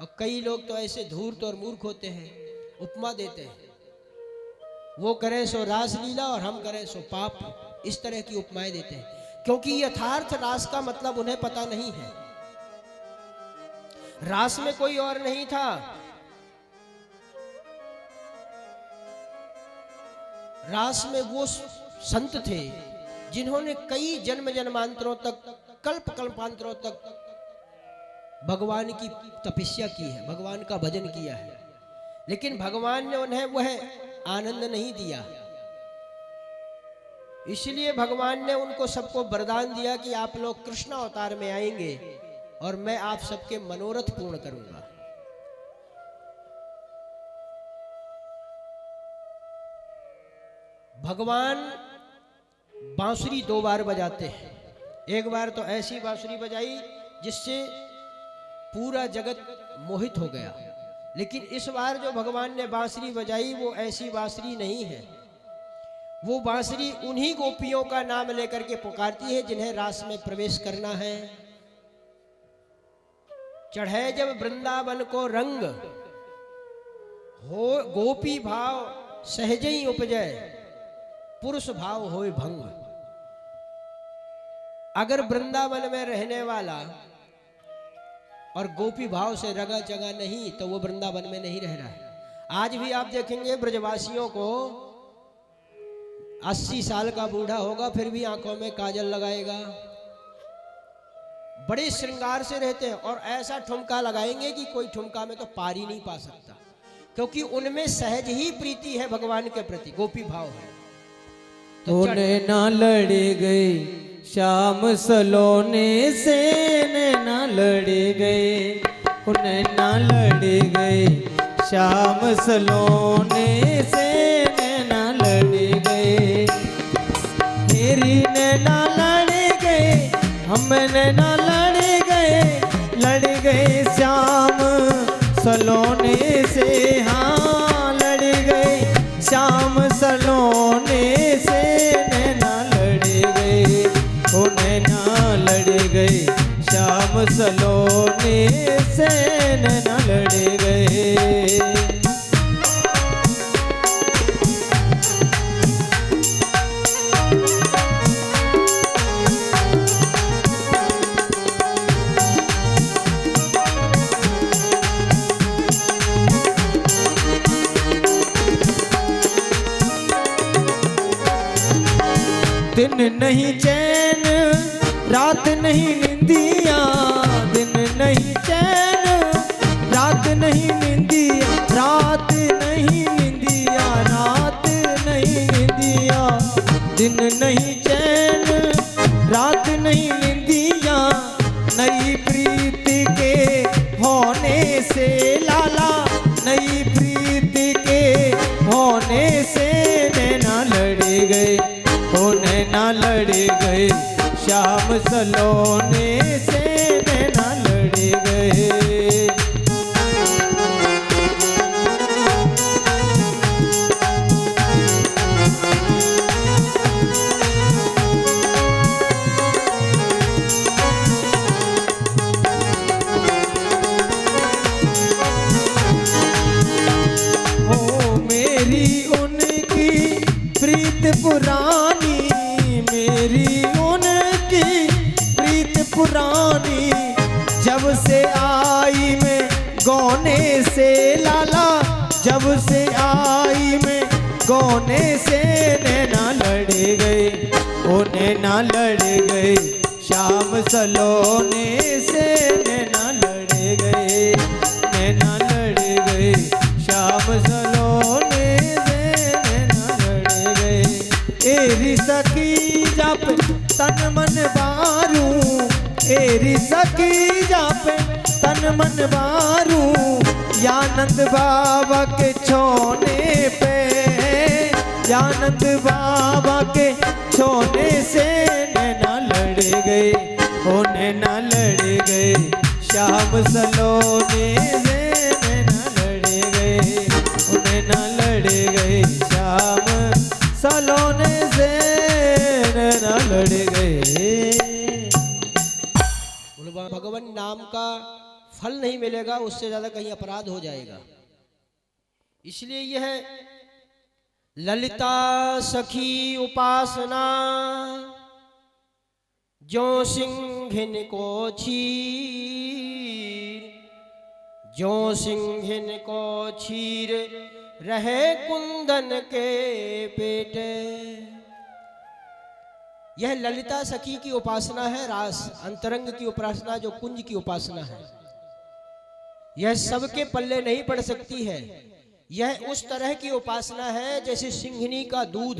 और कई लोग तो ऐसे धूर्त और मूर्ख होते हैं, उपमा देते हैं, वो करें सो रास लीला और हम करें सो पाप, इस तरह की उपमाएं देते हैं, क्योंकि यथार्थ रास का मतलब उन्हें पता नहीं है। रास में कोई और नहीं था। रास में वो संत थे जिन्होंने कई जन्म जन्मांतरों तक, कल्प कल्पांतरों तक भगवान की तपस्या की है, भगवान का भजन किया है, लेकिन भगवान ने उन्हें वह आनंद नहीं दिया। इसलिए भगवान ने उनको सबको वरदान दिया कि आप लोग कृष्ण अवतार में आएंगे और मैं आप सबके मनोरथ पूर्ण करूंगा। भगवान बांसुरी दो बार बजाते हैं। एक बार तो ऐसी बांसुरी बजाई जिससे पूरा जगत मोहित हो गया, लेकिन इस बार जो भगवान ने बांसुरी बजाई वो ऐसी बांसुरी नहीं है। वो बांसुरी उन्हीं गोपियों का नाम लेकर के पुकारती है जिन्हें रास में प्रवेश करना है। चढ़े जब वृंदावन को रंग, हो गोपी भाव सहज ही उपजय, पुरुष भाव होए भंग। अगर वृंदावन में रहने वाला और गोपी भाव से रगा जगा नहीं तो वो वृंदावन में नहीं रह रहा है। आज भी आप देखेंगे ब्रजवासियों को 80 साल का बूढ़ा होगा फिर भी आंखों में काजल लगाएगा, बड़े श्रृंगार से रहते हैं और ऐसा ठुमका लगाएंगे कि कोई ठुमका में तो पार ही नहीं पा सकता, क्योंकि उनमें सहज ही प्रीति है भगवान के प्रति, गोपी भाव है। तो ना लड़े गए श्याम सलोने से, नैना लड़े गए, नैना लड़े गए श्याम सलोने से, नैना लड़े गए। मेरी नैना लड़े गए, हम नैना लड़ गए श्याम सलोने से। हाँ लड़ गए श्याम सलोने से, नैना लड़ गए, ओ नैना लड़ गए श्याम सलोने से, नैना लड़ गए। दिन नहीं चैन रात नहीं निंदिया, दिन नहीं चैन रात नहीं निंदिया, रात नहीं निंदिया, रात नहीं निंदिया, दिन नहीं चैन रात नहीं निंदिया, नई प्रीत के होने से लाला, नई प्रीत के होने से नैना लड़ गए, ओ नैना लड़ गए, श्याम सलोने से नैना लड़ गए। पुरानी मेरी उनकी प्रीत पुरानी, जब से आई मैं गौने से लाला, जब से आई मैं गौने से नैना लड़ गए, ओ नैना लड़ गए, श्याम सलोने से नैना लड़ गए, नैना लड़ गए, श्याम सलोने से नैना लड़ गए। एरी सखी जाप तन मन बारू, एरी सखी जाप तन मन बारू, यानंद बाबा के छोने पे, यानंद बाबा के छोने से नैना लड़ गए, ओ नैना लड़ गए, श्याम सलोने से नैना लड़ गए, ओ नैना लड़ गए, श्याम सलोने से नैना लड़ गए। भगवान नाम का फल नहीं मिलेगा, उससे ज्यादा कहीं अपराध हो जाएगा। इसलिए यह ललिता सखी उपासना जो सिंहिन को छीर, जो सिंहिन को छीर रहे कुंदन के पेटे। यह ललिता सखी की उपासना है, रास अंतरंग की उपासना, जो कुंज की उपासना है। यह सबके पल्ले नहीं पड़ सकती है। यह उस तरह की उपासना है जैसे सिंघनी का दूध।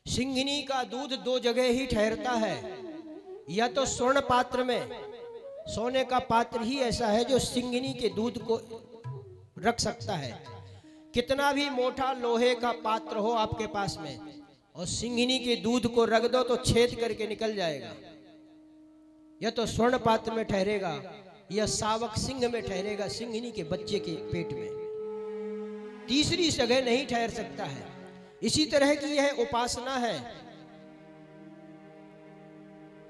सिंघनी का दूध दो जगह ही ठहरता है, या तो स्वर्ण पात्र में, सोने का पात्र ही ऐसा है जो सिंघनी के दूध को रख सकता है। कितना भी मोटा लोहे का पात्र हो आपके पास में, और सिंघनी के दूध को रख दो तो छेद करके निकल जाएगा। यह तो स्वर्ण पात्र में ठहरेगा, यह सावक सिंह में ठहरेगा, सिंघनी के बच्चे के पेट में। तीसरी जगह नहीं ठहर सकता है। इसी तरह की यह उपासना है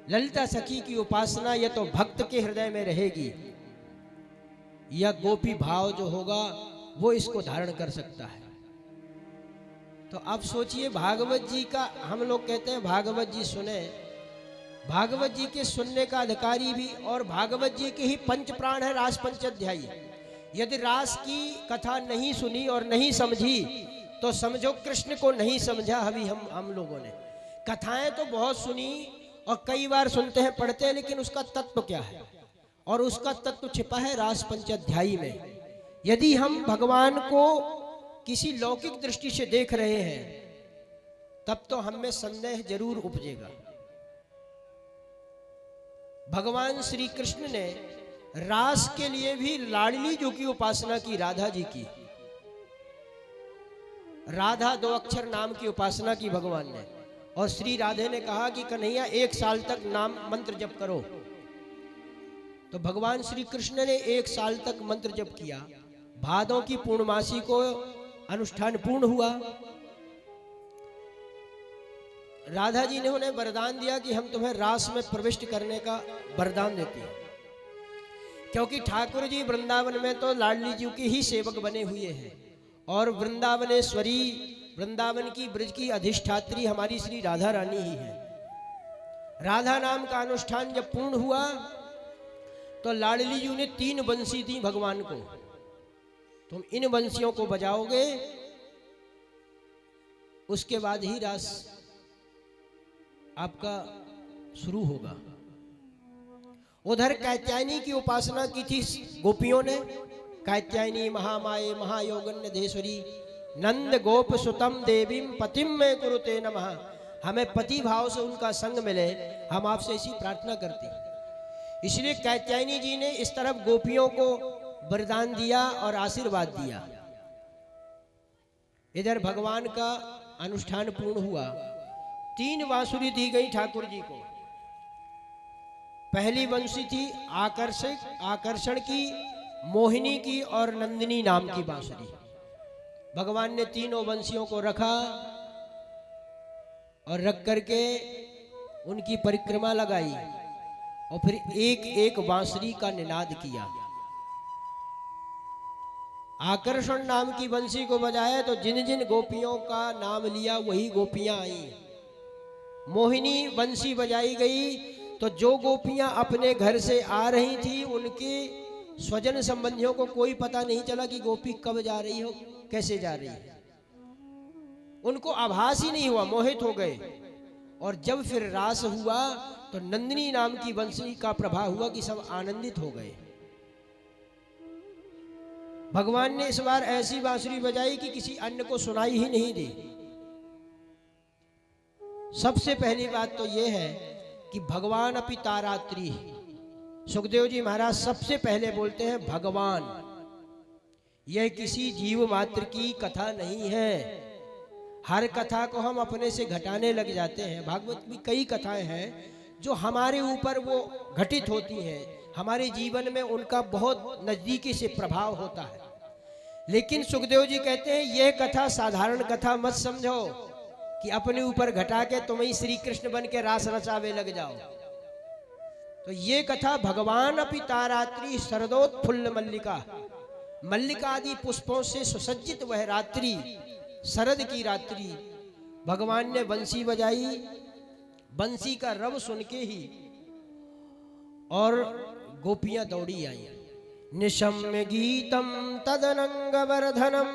ललिता सखी की उपासना। यह तो भक्त के हृदय में रहेगी, यह गोपी भाव जो होगा वो इसको धारण कर सकता है। तो अब सोचिए, भागवत जी का हम लोग कहते हैं भागवत जी सुने, भागवत जी के सुनने का अधिकारी भी, और भागवत जी के ही पंच प्राण है रास पंचाध्यायी। यदि रास की कथा नहीं सुनी और नहीं समझी तो समझो कृष्ण को नहीं समझा। अभी हम लोगों ने कथाएं तो बहुत सुनी और कई बार सुनते हैं, पढ़ते हैं, लेकिन उसका तत्व क्या है, और उसका तत्व छिपा है रास पंचाध्यायी में। यदि हम भगवान को किसी लौकिक दृष्टि से देख रहे हैं तब तो हम में संदेह जरूर उपजेगा। भगवान श्री कृष्ण ने रास के लिए भी लाडली जो की उपासना की, राधा जी की। राधा दो अक्षर नाम की उपासना की भगवान ने, और श्री राधे ने कहा कि कन्हैया 1 साल तक नाम मंत्र जप करो। तो भगवान श्री कृष्ण ने 1 साल तक मंत्र जप किया। भादों की पूर्णमासी को अनुष्ठान पूर्ण हुआ। राधा जी ने उन्हें वरदान दिया कि हम तुम्हें रास में प्रविष्ट करने का वरदान देते हैं, क्योंकि ठाकुर जी वृंदावन में तो लाडली जी के ही सेवक बने हुए हैं, और वृंदावनेश्वरी, वृंदावन की ब्रज की अधिष्ठात्री हमारी श्री राधा रानी ही है। राधा नाम का अनुष्ठान जब पूर्ण हुआ तो लाडली जी ने 3 बंसी दी भगवान को, तुम इन बंसियों को बजाओगे उसके बाद ही रास आपका शुरू होगा। उधर कात्यायनी की उपासना की थी गोपियों ने। कात्यायनी महामाये महायोगन्यधेश्वरी नंद गोप सुतम देवीम पतिम में कुरुते नमः। हमें पति भाव से उनका संग मिले, हम आपसे ऐसी प्रार्थना करते हैं। इसलिए कात्यायनी जी ने इस तरफ गोपियों को वरदान दिया और आशीर्वाद दिया। इधर भगवान का अनुष्ठान पूर्ण हुआ। 3 बांसुरी दी गई ठाकुर जी को। पहली बंसी थी आकर्षण की, मोहिनी की और नंदिनी नाम की बांसुरी। भगवान ने तीनों बंसियों को रखा और रख करके उनकी परिक्रमा लगाई और फिर एक एक बांसुरी का निनाद किया। आकर्षण नाम की बंसी को बजाया तो जिन जिन गोपियों का नाम लिया वही गोपियां आई। मोहिनी बंसी बजाई गई तो जो गोपियां अपने घर से आ रही थी उनके स्वजन संबंधियों को कोई पता नहीं चला कि गोपी कब जा रही हो, कैसे जा रही है। उनको आभास ही नहीं हुआ, मोहित हो गए। और जब फिर रास हुआ तो नंदिनी नाम की बंसी का प्रभाव हुआ कि सब आनंदित हो गए। भगवान ने इस बार ऐसी बांसुरी बजाई कि किसी अन्य को सुनाई ही नहीं दी। सबसे पहली बात तो यह है कि भगवान अपि तारात्री। सुखदेव जी महाराज सबसे पहले बोलते हैं भगवान। यह किसी जीव मात्र की कथा नहीं है। हर कथा को हम अपने से घटाने लग जाते हैं। भागवत में कई कथाएं हैं जो हमारे ऊपर वो घटित होती हैं, हमारे जीवन में उनका बहुत नजदीकी से प्रभाव होता है। लेकिन सुखदेव जी कहते हैं यह कथा साधारण कथा मत समझो कि अपने ऊपर घटा के तुम ही श्री कृष्ण बन के रास रचावे लग जाओ। तो ये कथा भगवान अपि तारात्री शरदोत्फुल्ल मल्लिका, मल्लिका आदि पुष्पों से सुसज्जित वह रात्रि, शरद की रात्रि, भगवान ने बंसी बजाई। बंसी का रव सुन के ही और गोपियां दौड़ी आई। निशम्य गीतम तदनंग वर्धनम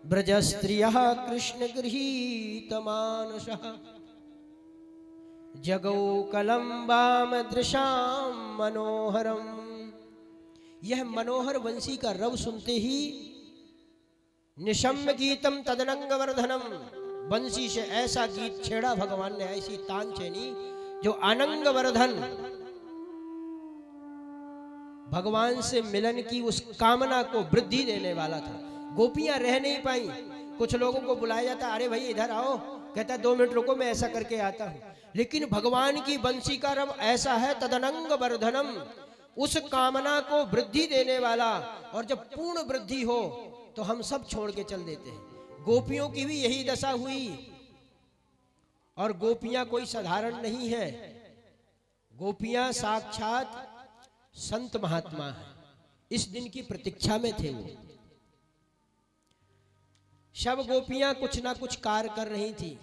ब्रज स्त्रियः कृष्ण गृहीत मानसः जगौ कलम्बाम दृशाम मनोहरम। यह मनोहर बंसी का रव सुनते ही निशम्य गीतम तदनंग वर्धनम, बंसी से ऐसा गीत छेड़ा भगवान ने, ऐसी तान छेनी जो अनंग वर्धन, भगवान से मिलन की उस कामना को वृद्धि देने वाला था। गोपियां रह नहीं पाई। कुछ लोगों को बुलाया जाता, अरे भाई इधर आओ, कहता 2 मिनट रुको मैं ऐसा करके आता हूं। लेकिन भगवान की बंसी का रव ऐसा है तदनंग वर्धनम, उस कामना को वृद्धि देने वाला। और जब पूर्ण वृद्धि हो तो हम सब छोड़ के चल देते हैं। गोपियों की भी यही दशा हुई। और गोपियां कोई साधारण नहीं है, गोपियां साक्षात संत महात्मा है। इस दिन की प्रतीक्षा में थे वो। सब गोपियां कुछ ना कुछ कार्य कर रही थी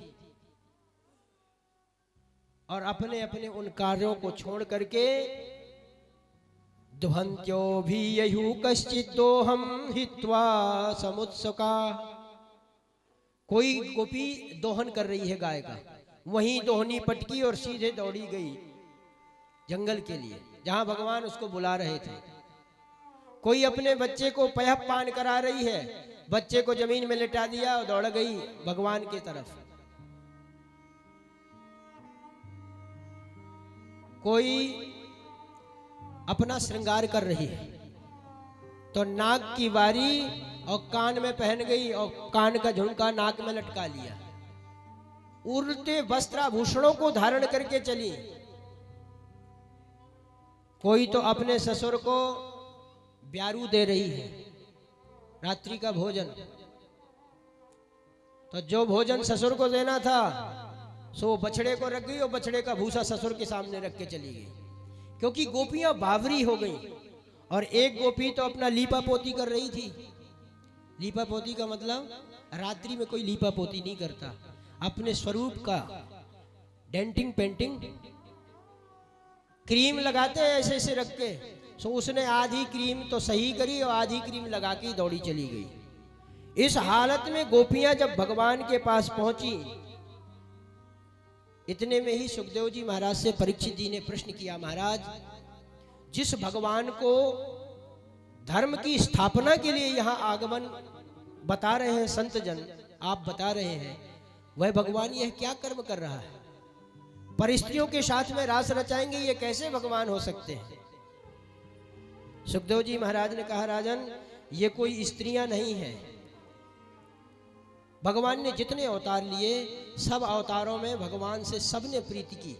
और अपने अपने उन कार्यों को छोड़ करके दुहंत्यो भी यहु कश्चित दोहम हित्वा समुत्सुका। कोई गोपी दोहन कर रही है गाय का, वहीं दोहनी पटकी और सीधे दौड़ी गई जंगल के लिए जहां भगवान उसको बुला रहे थे। कोई अपने बच्चे को पयः पान करा रही है, बच्चे को जमीन में लिटा दिया और दौड़ गई भगवान की तरफ। कोई अपना श्रृंगार कर रही है तो नाक की बारी और कान में पहन गई और कान का झुमका नाक में लटका लिया। उड़ते वस्त्राभूषणों को धारण करके चली। कोई तो अपने ससुर को ब्यारू दे रही है, रात्रि का भोजन। तो जो भोजन ससुर को देना था सो बछड़े को रख गई और बछड़े का भूसा ससुर के सामने रख के चली गई। क्योंकि गोपियां बावरी हो गई। और एक गोपी तो अपना लीपा पोती कर रही थी। लीपा पोती का मतलब रात्रि में कोई लीपा पोती नहीं करता, अपने स्वरूप का डेंटिंग पेंटिंग क्रीम लगाते हैं ऐसे ऐसे रख के। सो उसने आधी क्रीम तो सही करी और आधी क्रीम लगा के दौड़ी चली गई। इस हालत में गोपियां जब भगवान के पास पहुंची इतने में ही सुखदेव जी महाराज से परीक्षित जी ने प्रश्न किया, महाराज जिस भगवान को धर्म की स्थापना के लिए यहाँ आगमन बता रहे हैं संत जन, आप बता रहे हैं, वह भगवान यह क्या कर्म कर रहा है? परिस्त्रियों के साथ में रास रचाएंगे, ये कैसे भगवान हो सकते हैं? सुखदेव जी महाराज ने कहा, राजन ये कोई स्त्रियां नहीं है। भगवान ने जितने अवतार लिए, सब अवतारों में भगवान से सबने प्रीति की,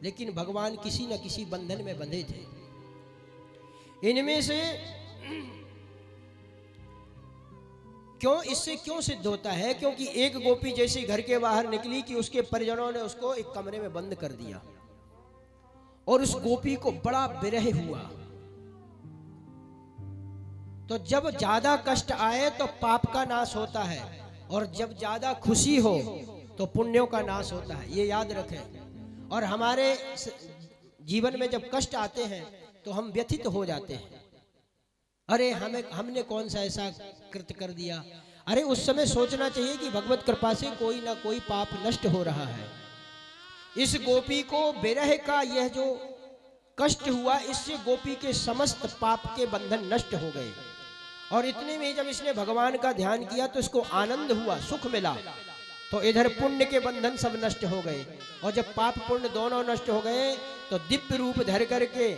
लेकिन भगवान किसी न किसी बंधन में बंधे थे। इनमें से इससे क्यों सिद्ध होता है? क्योंकि एक गोपी जैसे घर के बाहर निकली कि उसके परिजनों ने उसको एक कमरे में बंद कर दिया और उस गोपी को बड़ा विरह हुआ। तो जब ज्यादा कष्ट आए तो पाप का नाश होता है, और जब ज्यादा खुशी हो तो पुण्यों का नाश होता है, ये याद रखें। और हमारे जीवन में जब कष्ट आते हैं तो हम व्यथित हो जाते हैं, अरे हमने कौन सा ऐसा कृत्य कर दिया। अरे उस समय सोचना चाहिए कि भगवत कृपा से कोई ना कोई पाप नष्ट हो रहा है। इस गोपी को विरह का यह जो कष्ट हुआ, इससे गोपी के समस्त पाप के बंधन नष्ट हो गए। और इतने में जब इसने भगवान का ध्यान किया तो इसको आनंद हुआ, सुख मिला। तो इधर पुण्य के बंधन सब नष्ट हो गए, और जब पाप पुण्य दोनों नष्ट हो गए तो दिव्य रूप धर करके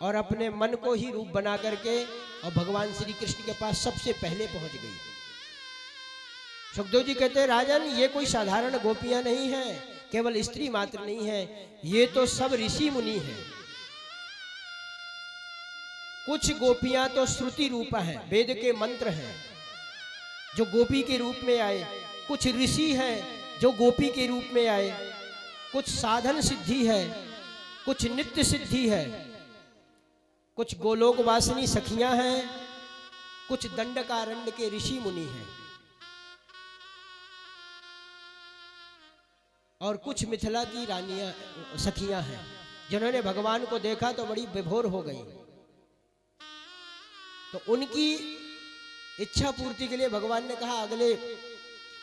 और अपने मन को ही रूप बना करके और भगवान श्री कृष्ण के पास सबसे पहले पहुंच गई। सुखदेव जी कहते हैं, राजन ये कोई साधारण गोपियां नहीं है, केवल स्त्री मात्र नहीं है, ये तो सब ऋषि मुनि हैं। कुछ गोपियां तो श्रुति रूपा है, वेद के मंत्र हैं जो गोपी के रूप में आए। कुछ ऋषि हैं जो गोपी के रूप में आए। कुछ साधन सिद्धि है, कुछ नित्य सिद्धि है, कुछ गोलोक वासिनी सखियां हैं, कुछ दंडकारण्य के ऋषि मुनि हैं, और कुछ मिथिला की रानियां सखियां हैं जिन्होंने भगवान को देखा तो बड़ी विभोर हो गई। तो उनकी इच्छा पूर्ति के लिए भगवान ने कहा, अगले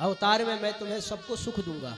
अवतार में मैं तुम्हें सबको सुख दूंगा।